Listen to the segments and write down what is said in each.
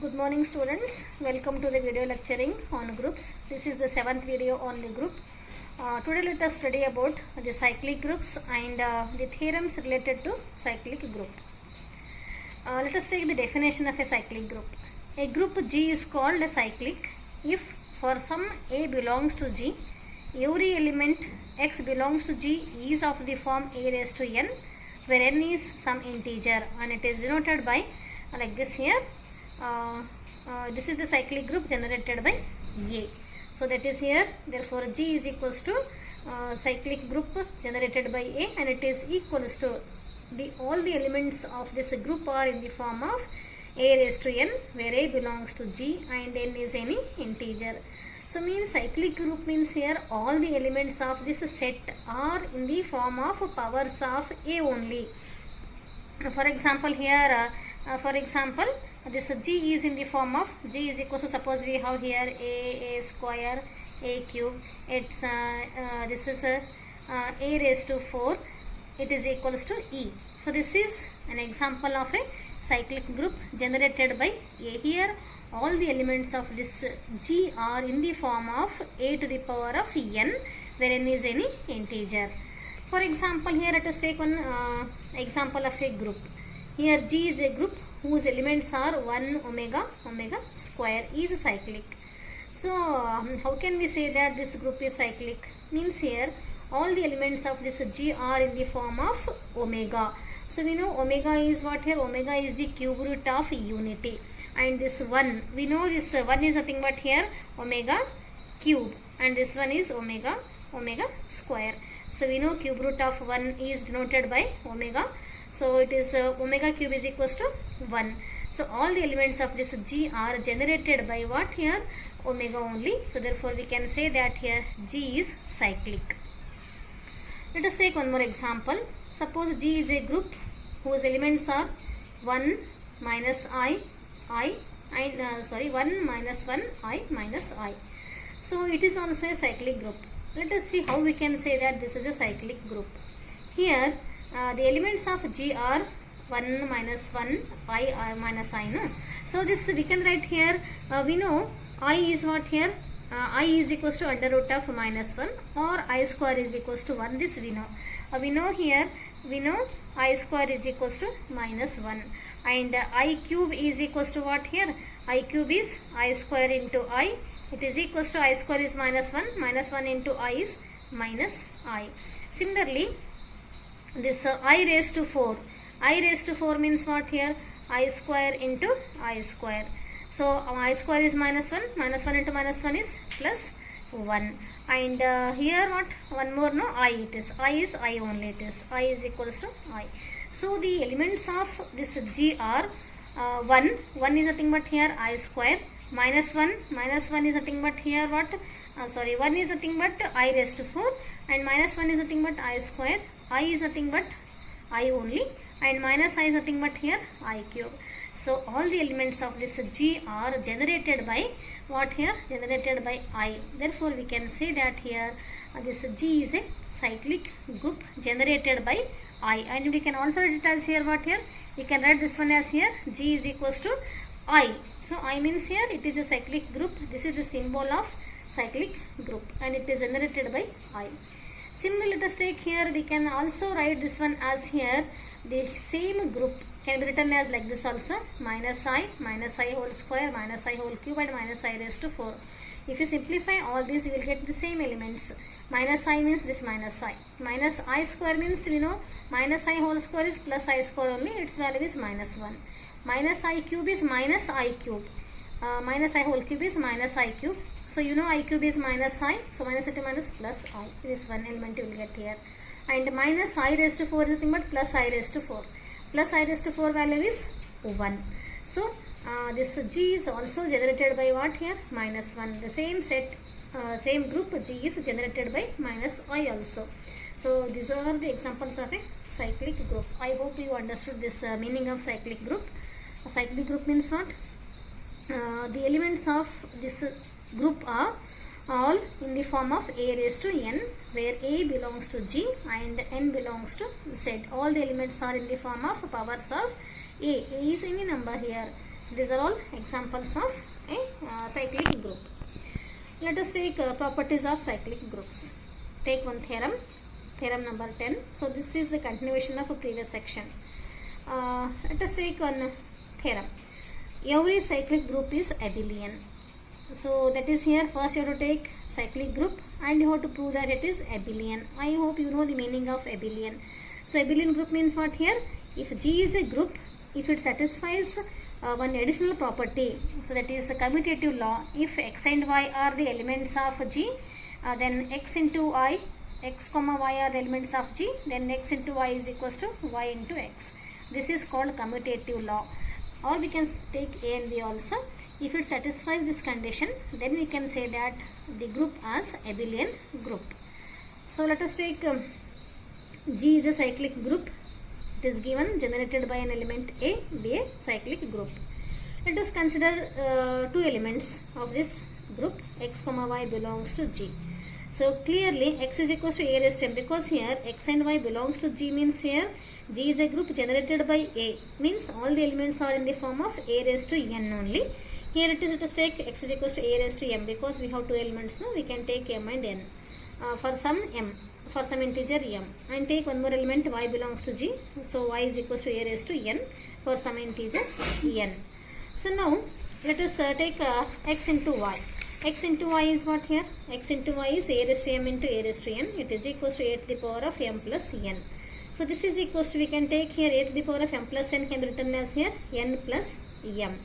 Good morning students, welcome to the video lecturing on groups. This is the 7th video on the group. Today let us study about the cyclic groups and the theorems related to cyclic group. Let us take the definition of a cyclic group. A group G is called a cyclic if for some A belongs to G, every element X belongs to G is of the form A raised to n, where n is some integer, and it is denoted by like this here. This is the cyclic group generated by A. So that is here, therefore G is equals to cyclic group generated by A, and it is equals to all the elements of this group are in the form of A raised to n, where A belongs to G and n is any integer. So means cyclic group means here all the elements of this set are in the form of powers of A only. For example here, this G is in the form of G is equal to, suppose we have here A square, A cube, it's this is A raised to 4, it is equals to E. So this is an example of a cyclic group generated by A. Here all the elements of this G are in the form of A to the power of n, where n is any integer. For example, here let us take one example of a group. Here G is a group whose elements are 1 omega square is cyclic. So how can we say that this group is cyclic? Means here all the elements of this G are in the form of omega. So we know omega is what here? Omega is the cube root of unity. And this 1, we know this 1 is nothing but here omega cube, and this one is omega square. So we know cube root of 1 is denoted by omega. So it is omega cube is equals to 1. So all the elements of this G are generated by what here? Omega only. So therefore we can say that here G is cyclic. Let us take one more example. Suppose G is a group whose elements are 1 minus I and 1 minus 1 I minus I. So it is also a cyclic group. Let us see how we can say that this is a cyclic group. Here the elements of G are 1 minus 1 I minus I, no? So this we can write here, we know I is what here? I is equals to under root of minus 1, or I square is equals to 1. This we know. We know here, we know I square is equals to minus 1, and I cube is equals to what here? I cube is I square into I. It is equals to I square is minus 1 into I is minus I. Similarly, this I raised to 4. I raised to 4 means what here? I square into I square. So I square is minus 1 into minus 1 is plus 1. And here what? One more, no? I it is. I is I only it is. I is equals to I. So the elements of this G are 1 is nothing but here I square. Minus 1 is nothing but here what? 1 is nothing but I raised to 4, and minus 1 is nothing but I square. I is nothing but I only, and minus I is nothing but here I cube. So all the elements of this G are generated by what here? Generated by I. Therefore we can say that here this G is a cyclic group generated by I, and we can also write it as here what here? We can write this one as here G is equals to I. So I means here it is a cyclic group. This is the symbol of cyclic group, and it is generated by I. Similarly, let us take here, we can also write this one as here the same group can be written as like this also, minus I whole square, minus I whole cube, and minus I raised to 4. If you simplify all these, you will get the same elements. Minus I means this minus I. Minus I square means, you know, minus I whole square is plus I square only, its value is minus 1. Minus I cube is minus I cube. Minus I whole cube is minus I cube. So you know I cube is minus I. So minus into minus plus I. This one element you will get here. And minus I raised to 4 is nothing but plus I raised to 4. Plus I raised to 4 value is 1. So this G is also generated by what here? Minus 1. The same set, same group G is generated by minus I also. So these are the examples of a cyclic group. I hope you understood this meaning of cyclic group. A cyclic group means what? The elements of this group are all in the form of A raised to n, where A belongs to G and n belongs to Z. All the elements are in the form of powers of A. A is any number here. These are all examples of a cyclic group. Let us take properties of cyclic groups. Take one theorem, theorem number 10. So this is the continuation of a previous section. Let us take one theorem. Every cyclic group is abelian. So that is here, first you have to take cyclic group and you have to prove that it is abelian. I hope you know the meaning of abelian. So abelian group means what here? If G is a group, if it satisfies one additional property, so that is a commutative law. If x and y are the elements of G, then x into y, x comma y are the elements of G, then x into y is equals to y into x. This is called commutative law. Or we can take A and B also. If it satisfies this condition, then we can say that the group as abelian group. So let us take G is a cyclic group. It is given generated by an element A, be a cyclic group. Let us consider two elements of this group, x comma y belongs to G. So clearly x is equals to a raised to m, because here x and y belongs to G means here G is a group generated by A, means all the elements are in the form of a raised to n only. Here it is, let us take x is equals to a raised to m, because we have two elements now, we can take m and n for some m, for some integer m, and take one more element y belongs to G, so y is equals to a raised to n for some integer n. So now let us take x into y. X into y is what here? X into y is a raised to m into a raised to n. It is equals to a to the power of m plus n. So this is equals to, we can take here a to the power of m plus n can be written as here n plus m.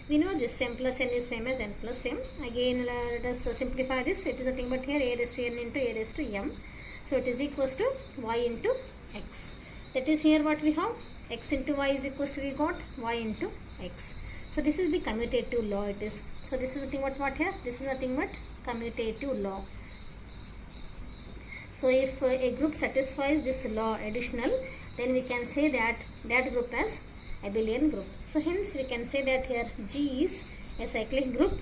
We know this m plus n is same as n plus m. Again let us simplify this. It is nothing but here a raised to n into a raised to m. So it is equals to y into x. That is here what we have. X into y is equals to, we got y into x. So this is the commutative law it is. So this is nothing but what here? This is nothing but commutative law. So if a group satisfies this law additional, then we can say that that group as abelian group. So hence we can say that here G is a cyclic group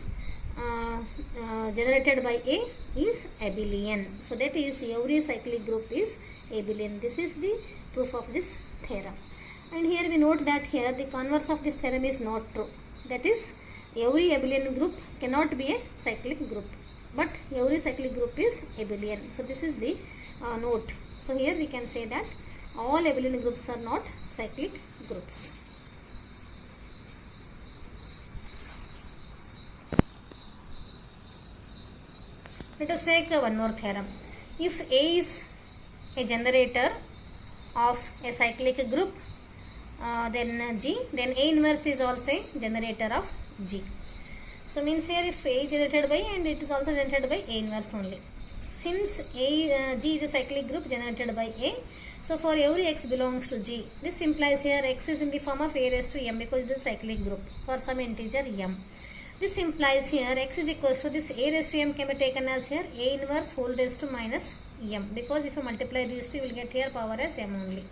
generated by A is abelian. So that is every cyclic group is abelian. This is the proof of this theorem. And here we note that here the converse of this theorem is not true. That is, every abelian group cannot be a cyclic group, but every cyclic group is abelian. So this is the note. So here we can say that all abelian groups are not cyclic groups. Let us take one more theorem. If A is a generator of a cyclic group, then G, then A inverse is also a generator of G. So means here if A is generated by, and it is also generated by A inverse only. Since G is a cyclic group generated by A, so for every x belongs to G, this implies here x is in the form of a raised to m, because it is a cyclic group for some integer m. This implies here x is equals to, this a raised to m can be taken as here a inverse whole raised to minus m, because if you multiply these two you will get here power as m only.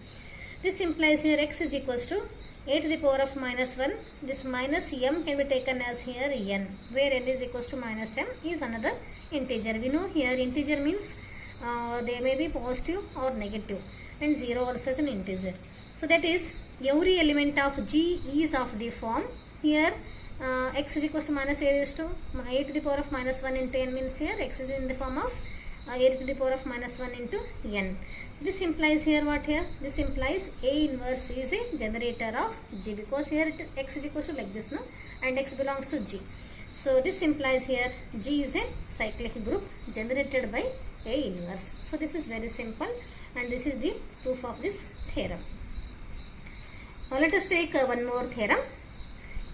This implies here x is equals to a to the power of minus 1. This minus m can be taken as here n, where n is equals to minus m is another integer. We know here integer means they may be positive or negative, and 0 also is an integer. So that is every element of G is of the form here x is equals to minus a raised to a to the power of minus 1 into n, means here x is in the form of a to the power of minus 1 into n. So this implies here what here? This implies A inverse is a generator of G, because here x is equals to like this, no? And x belongs to G. So this implies here G is a cyclic group generated by A inverse. So this is very simple, and this is the proof of this theorem. Now let us take one more theorem.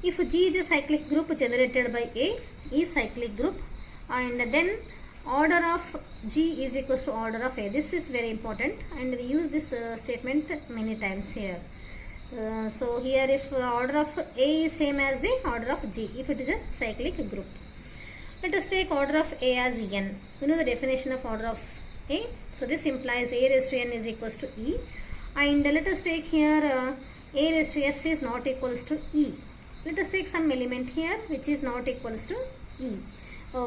If G is a cyclic group generated by A is cyclic group, and then order of G is equals to order of A. This is very important, and we use this statement many times here. So here if order of A is same as the order of G, if it is a cyclic group. Let us take order of A as n. We know the definition of order of A. So this implies A raised to n is equals to E. And let us take here A raised to S is not equals to E. Let us take some element here which is not equals to E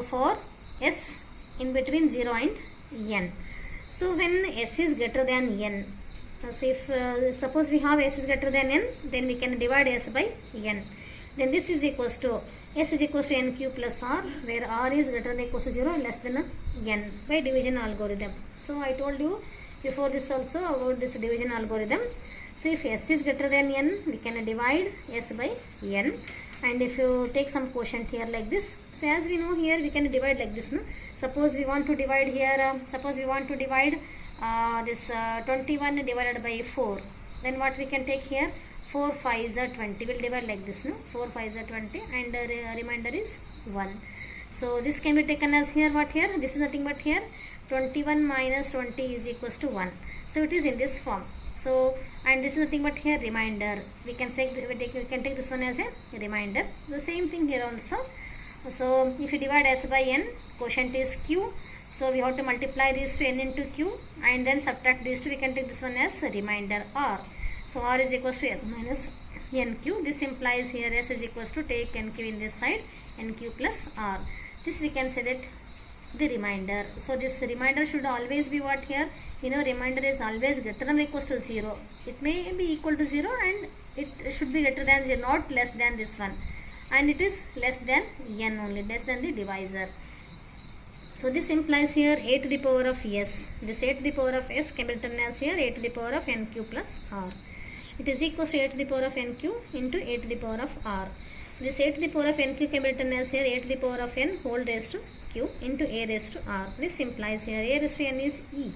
for S in between 0 and n. So when S is greater than n, so if suppose we have S is greater than n, then we can divide S by n. then this is equals to s is equals to n cube plus r, where r is greater than or equals to 0 less than n by division algorithm. So I told you before this also about this division algorithm. So if s is greater than n, we can divide s by n, and if you take some quotient here like this, so as we know here we can divide like this, no? Suppose we want to divide here, this 21 divided by 4, then what we can take here, 4 5s are 20, will divide like this, no? 4 5s are 20 and the remainder is 1. So this can be taken as here, what here, this is nothing but here 21 minus 20 is equals to 1. So it is in this form. So and this is nothing but here remainder, we can take this one as a remainder. The same thing here also. So if you divide s by n, quotient is q, so we have to multiply these to n into q and then subtract these two, we can take this one as remainder r. So r is equals to s minus nq. This implies here s is equals to, take nq in this side, nq plus r. This we can say that the remainder. So this remainder should always be what here, remainder is always greater than or equals to 0. It may be equal to 0 and it should be greater than 0, not less than this one, and it is less than n only, less than the divisor. So this implies here a to the power of s. This a to the power of s can be written as here a to the power of nq plus r. It is equals to a to the power of nq into a to the power of r. This a to the power of nq can be written as here a to the power of n whole raised to q into a raised to r. This implies here a raised to n is e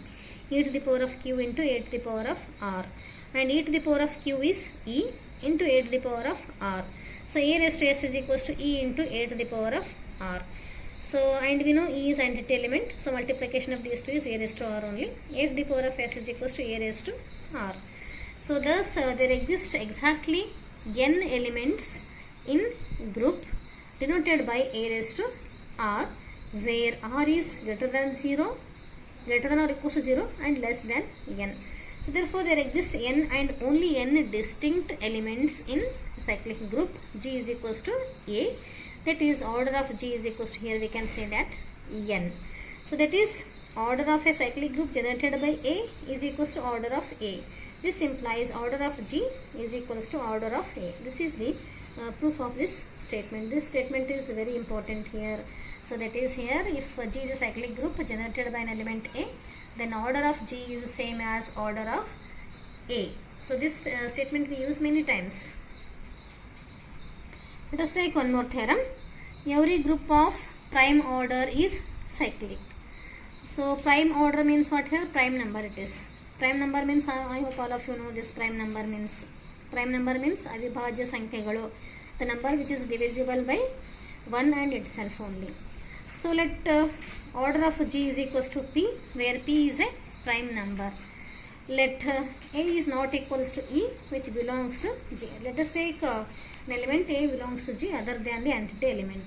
to the power of q into a to the power of r, and e to the power of q is e into a to the power of r. So a raised to s is equals to e into a to the power of r. So and we know e is entity element, so multiplication of these two is a raised to r only. A to the power of s is equals to a raised to r. So thus there exist exactly n elements in group denoted by a raised to r, where r is greater than 0, greater than or equals to 0 and less than n. So therefore there exist n and only n distinct elements in cyclic group. G is equals to a, that is order of G is equals to, here we can say that n. So that is order of a cyclic group generated by A is equals to order of A. This implies order of G is equals to order of A. This is the proof of this statement. This statement is very important here. So that is here, if G is a cyclic group generated by an element A, then order of G is the same as order of A. So this statement we use many times. Let us take one more theorem. Every group of prime order is cyclic. So prime order means what here? Prime number it is. Prime number means, I hope all of you know this prime number means. Prime number means avibhajya sankhyaಗಳು, the number which is divisible by 1 and itself only. So let order of G is equals to P, where P is a prime number. Let A is not equals to E, which belongs to G. Let us take an element A belongs to G other than the entity element.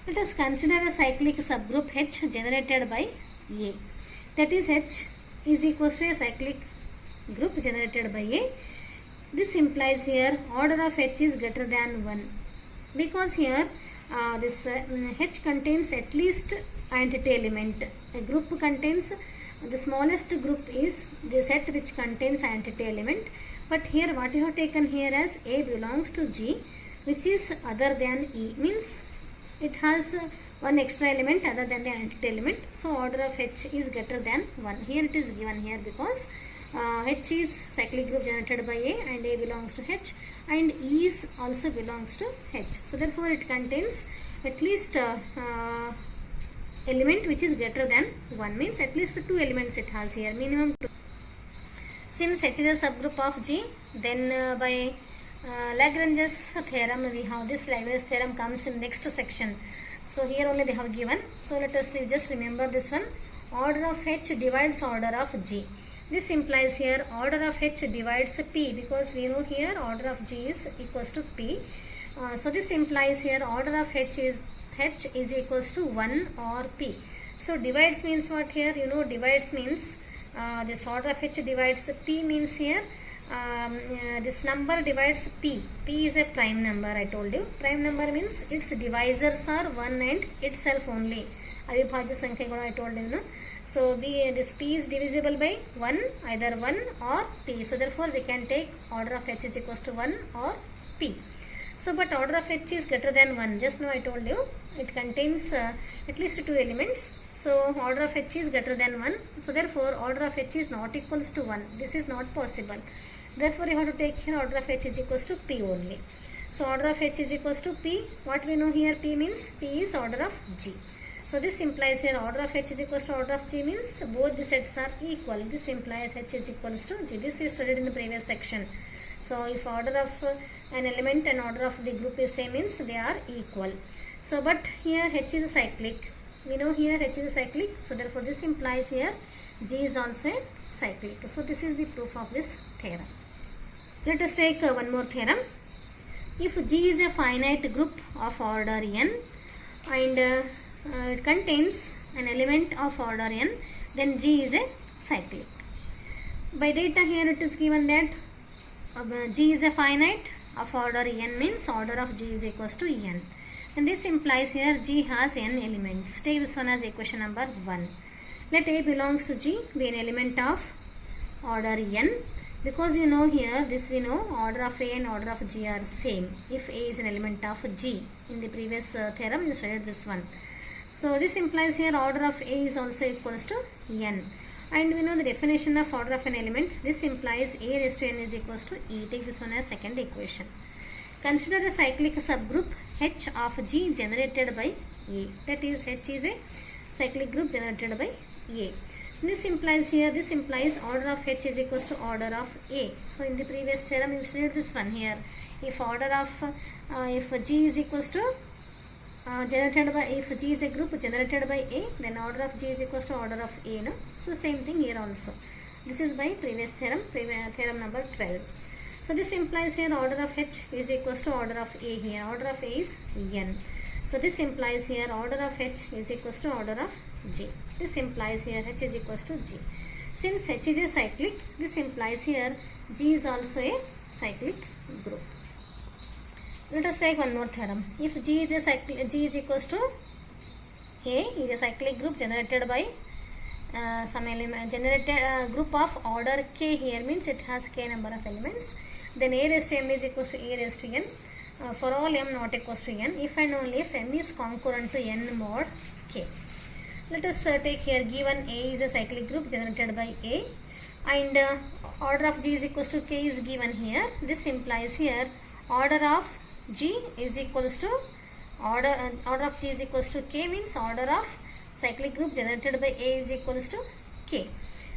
Let us consider a cyclic subgroup H generated by A. That is, H is equals to a cyclic group generated by A. This implies here order of H is greater than 1, because here this H contains at least entity element. A group contains, the smallest group is the set which contains entity element, but here what you have taken here as A belongs to G, which is other than E, means it has one extra element other than the entity element. So order of H is greater than 1. Here it is given here because H is cyclic group generated by A and A belongs to H, and E is also belongs to H. So therefore it contains at least element which is greater than 1, means at least 2 elements it has here, minimum 2. Since H is a subgroup of G, then by Lagrange's theorem, we have this Lagrange's theorem comes in next section. So here only they have given. So let us just remember this one. Order of H divides order of G. This implies here order of H divides P, because we know here order of G is equals to P. So this implies here order of H is equals to 1 or P. So divides means what here? Divides means this order of H divides P means here this number divides P. P is a prime number, I told you. Prime number means its divisors are 1 and itself only. Avibhajya sankhyaಗಳು I told you. So this P is divisible by 1, either 1 or P. So therefore we can take order of H is equals to 1 or P. So but order of H is greater than 1. Just now I told you it contains at least 2 elements. So order of H is greater than 1. So therefore order of H is not equals to 1. This is not possible. Therefore you have to take here order of H is equals to P only. So order of H is equals to P. What we know here, P means P is order of G. So this implies here order of H is equals to order of G means both the sets are equal. This implies H is equals to G. This is studied in the previous section. So if order of an element and order of the group is same means they are equal. So but here H is a cyclic. We know here H is a cyclic. So therefore this implies here G is also a cyclic. So this is the proof of this theorem. Let us take one more theorem. If G is a finite group of order n and it contains an element of order n, then G is a cyclic. By data here it is given that G is a finite of order n means order of G is equals to n. And this implies here G has n elements. Take this one as equation number 1. Let A belongs to G be an element of order n. Because you know here, this we know, order of A and order of G are same. If A is an element of G. In the previous theorem, you studied this one. So this implies here order of A is also equals to n. And we know the definition of order of an element. This implies A raised to n is equals to E. Take this one as second equation. Consider a cyclic subgroup H of G generated by A. That is, H is a cyclic group generated by A. This implies here, this implies order of H is equals to order of A. So in the previous theorem you studied this one here. If order of, if G is equals to generated by, if G is a group generated by A, then order of G is equals to order of A. No? So same thing here also. This is by previous theorem, theorem number 12. So this implies here order of H is equals to order of A here. Order of A is n. So this implies here order of H is equals to order of G. This implies here H is equals to G. Since H is a cyclic, this implies here G is also a cyclic group. Let us take one more theorem. If G is a cyclic, G is equals to A is a cyclic group generated by some element, generated group of order K here means it has K number of elements. Then A raised to M is equals to A raised to N. For all M not equals to N, if and only if M is concurrent to N mod K. Let us take here given A is a cyclic group generated by A and order of G is equals to K is given here. This implies here order of G is equals to order of G is equals to K means order of cyclic group generated by A is equals to K.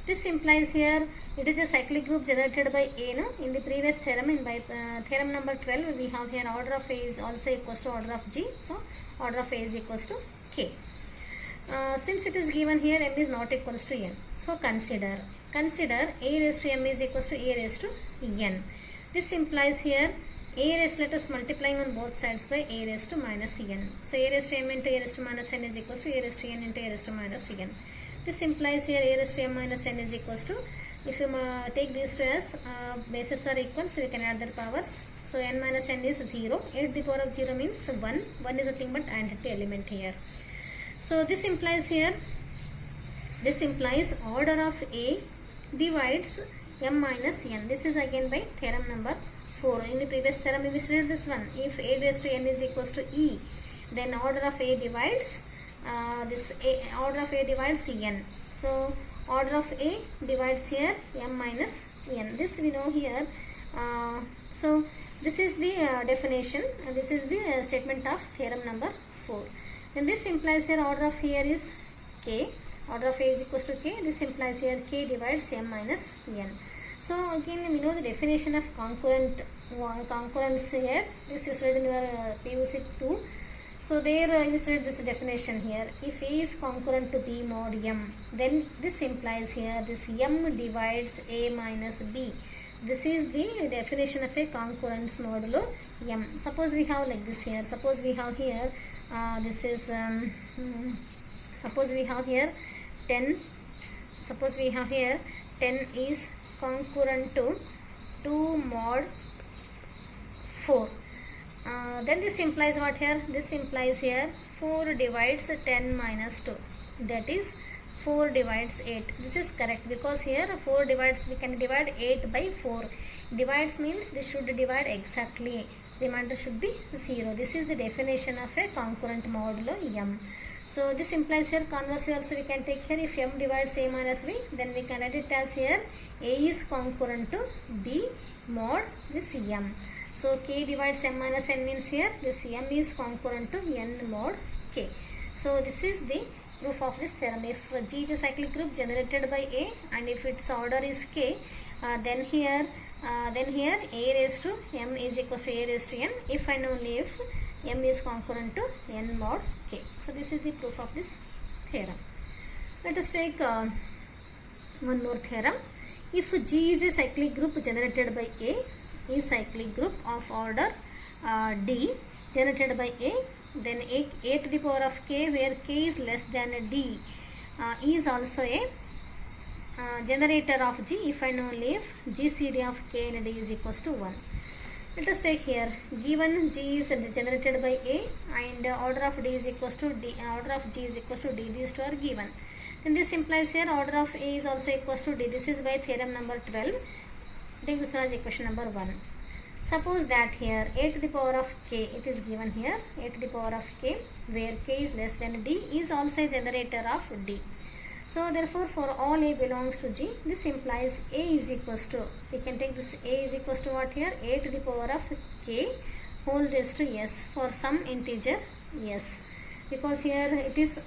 This implies here it is a cyclic group generated by A. No? In the previous theorem, in by theorem number 12, we have here order of A is also equals to order of G. So order of A is equals to K. Since it is given here M is not equals to N. So consider A raised to M is equals to A raised to N. This implies here A raised, let us multiplying on both sides by A raised to minus N. So A raised to M into A raised to minus N is equals to A raised to N into A raised to minus N. This implies here A raised to M minus N is equals to, if you take these two as bases are equal, so we can add their powers. So N minus N is 0. 8 to the power of 0 means 1. 1 is nothing but identity element here. So this implies here, this implies order of A divides M minus N. This is again by theorem number 4. In the previous theorem we studied this one. If A raised to N is equals to E, then order of A divides order of A divides N. So order of A divides here M minus N. This we know here. So this is the definition. This is the statement of theorem number 4. Then this implies here order of here is K. Order of A is equals to K. This implies here K divides M minus N. So again we know the definition of concurrence here. This you studied in your PUC 2. So there you studied this definition here. If A is concurrent to B mod M, then this implies here this M divides A minus B. This is the definition of a concurrence modulo M. Suppose we have like this here. Suppose we have here this is suppose we have here 10. Suppose we have here 10 is concurrent to 2 mod 4. Then this implies what here? This implies here 4 divides 10 minus 2. That is 4 divides 8. This is correct because here 4 divides, we can divide 8 by 4. Divides means this should divide exactly. remainder should be 0. This is the definition of a concurrent modulo m. So this implies here conversely also we can take here if m divides a minus b, then we can write it as here a is concurrent to b mod this m. So k divides m minus n means here this m is concurrent to n mod k. So this is the proof of this theorem. If G is a cyclic group generated by A and if its order is k, then here a raised to m is equals to a raised to n if and only if m is concurrent to n mod k. So this is the proof of this theorem. Let us take one more theorem. If G is a cyclic group generated by A, is cyclic group of order D generated by A, then a to the power of k where k is less than d is also a generator of G if and only if GCD of k and d is equals to 1. Let us take here given G is generated by A and order of D is equals to D, order of G is equals to D. These two are given. Then this implies here order of A is also equals to D. This is by theorem number 12. Take this as equation number 1. Suppose that here a to the power of k, it is given here a to the power of k where k is less than d is also a generator of d. So therefore for all a belongs to G, this implies a is equals to, we can take this a is equals to what here, a to the power of k whole raised to s for some integer s, because here it is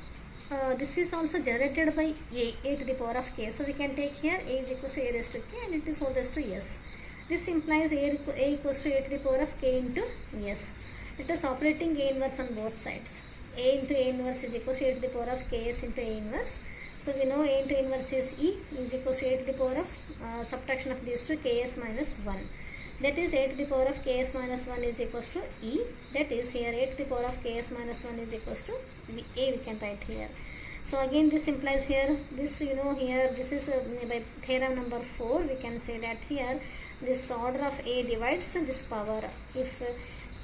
this is also generated by a to the power of k. So we can take here a is equals to a raised to k and it is whole raised to s. This implies a equals to a to the power of k into s. Let us operating a inverse on both sides. A into a inverse is equals to a to the power of ks into a inverse. So we know a into inverse is e is equals to a to the power of subtraction of these two ks minus 1. That is a to the power of ks minus 1 is equals to e. That is here a to the power of ks minus 1 is equals to a, we can write here. So again this implies here this here this is by theorem number 4 we can say that here this order of a divides this power. If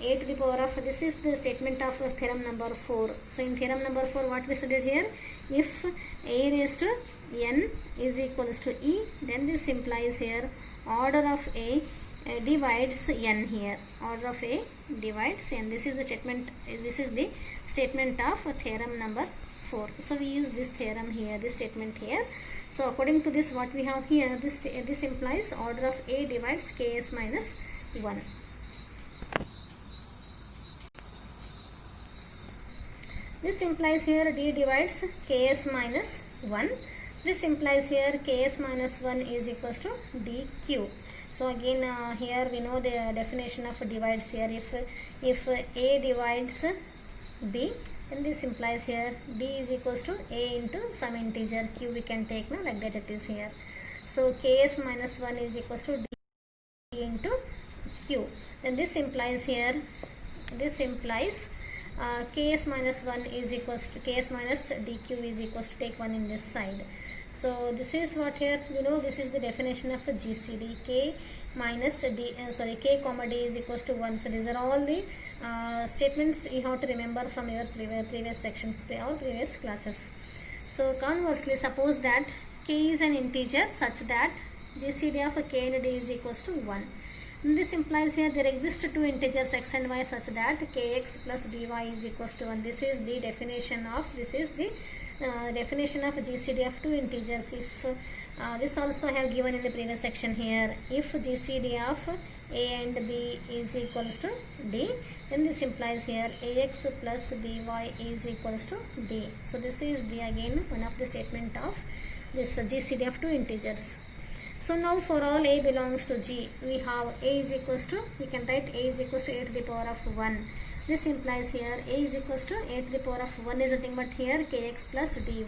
a to the power of, this is the statement of theorem number 4. So in theorem number 4 what we studied here, if a raised to n is equals to e, then this implies here order of a divides n here, order of a divides n. This is the statement of theorem number 4. So we use this theorem here, this statement here. So according to this what we have here, this implies order of a divides ks minus 1. This implies here d divides ks minus 1. This implies here ks minus 1 is equals to dq. So again here we know the definition of divides here. If a divides b, then this implies here b is equals to a into some integer q we can take now, like that it is here. So ks minus 1 is equals to d into q. Then this implies here, this implies ks minus 1 is equals to ks minus dq is equals to take 1 in this side. So this is what here this is the definition of a GCD. K minus d k comma d is equals to 1. So these are all the statements you have to remember from your previous sections or previous classes. So conversely, suppose that k is an integer such that GCD of k and d is equals to 1. And this implies here there exist two integers x and y such that kx plus dy is equals to 1. This is the definition of GCD of two integers. If this also I have given in the previous section here, if GCD of a and b is equals to d, then this implies here ax plus by is equals to d. So this is the again one of the statement of this GCD of two integers. So now for all a belongs to G, we have a is equals to, we can write a is equals to a to the power of 1. This implies here a is equals to a to the power of 1 is nothing but here kx plus dy.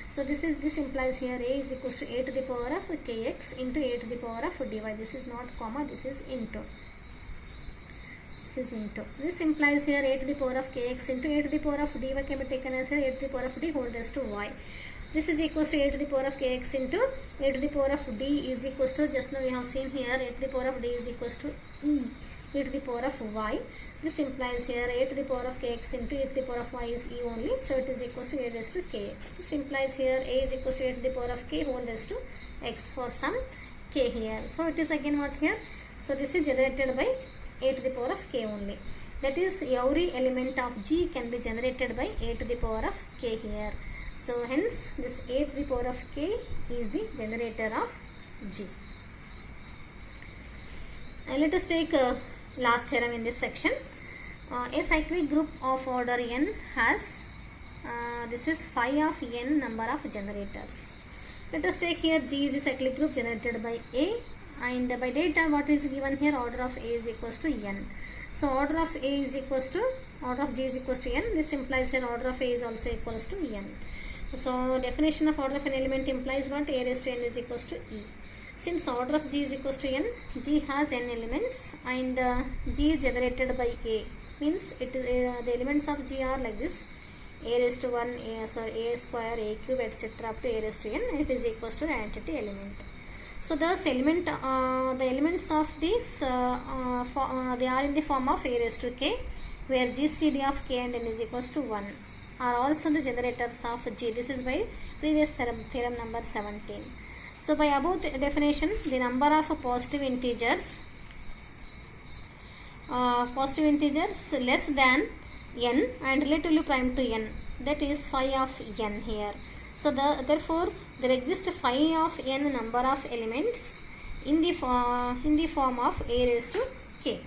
So this implies here a is equals to a to the power of kx into a to the power of dy. This is not comma, this is into. This implies here a to the power of kx into a to the power of dy can be taken as here a to the power of d whole raised to y. This is equals to a to the power of kx into a to the power of d is equals to, just now we have seen here a to the power of d is equals to e to the power of y. This implies here a to the power of kx into a to the power of y is e only. So it is equals to a raised to kx. This implies here a is equals to a to the power of k whole raised to x for some k here. So it is again what here. So this is generated by a to the power of k only. That is, every element of G can be generated by a to the power of k here. So hence this a to the power of k is the generator of G. Let us take last theorem in this section. A cyclic group of order n has this is phi of n number of generators. Let us take here G is a cyclic group generated by A, and by data what is given here, order of A is equals to n. So order of A is equals to order of G is equals to n. This implies here order of A is also equals to n. So definition of order of an element implies what? A raised to n is equals to E. Since order of G is equals to n, G has n elements and G is generated by A, means it the elements of G are like this: a raised to 1, a square, a cube, etc. up to a raised to n, and it is equals to the identity element. So thus the elements of this they are in the form of a raised to k, where GCD of k and n is equals to 1, are also the generators of G. This is by previous theorem number 17. So by above the definition, the number of positive integers less than n and relatively prime to n, that is phi of n here. So therefore there exists phi of n number of elements in the form of a raised to k.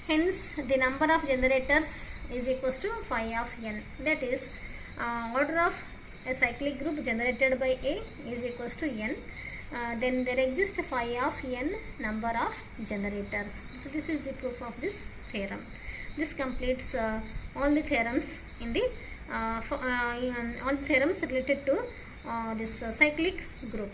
Hence the number of generators is equals to phi of n. That is, order of a cyclic group generated by A is equals to n. Then there exists phi of n number of generators. So this is the proof of this theorem. This completes all the theorems in the all the theorems related to this cyclic group.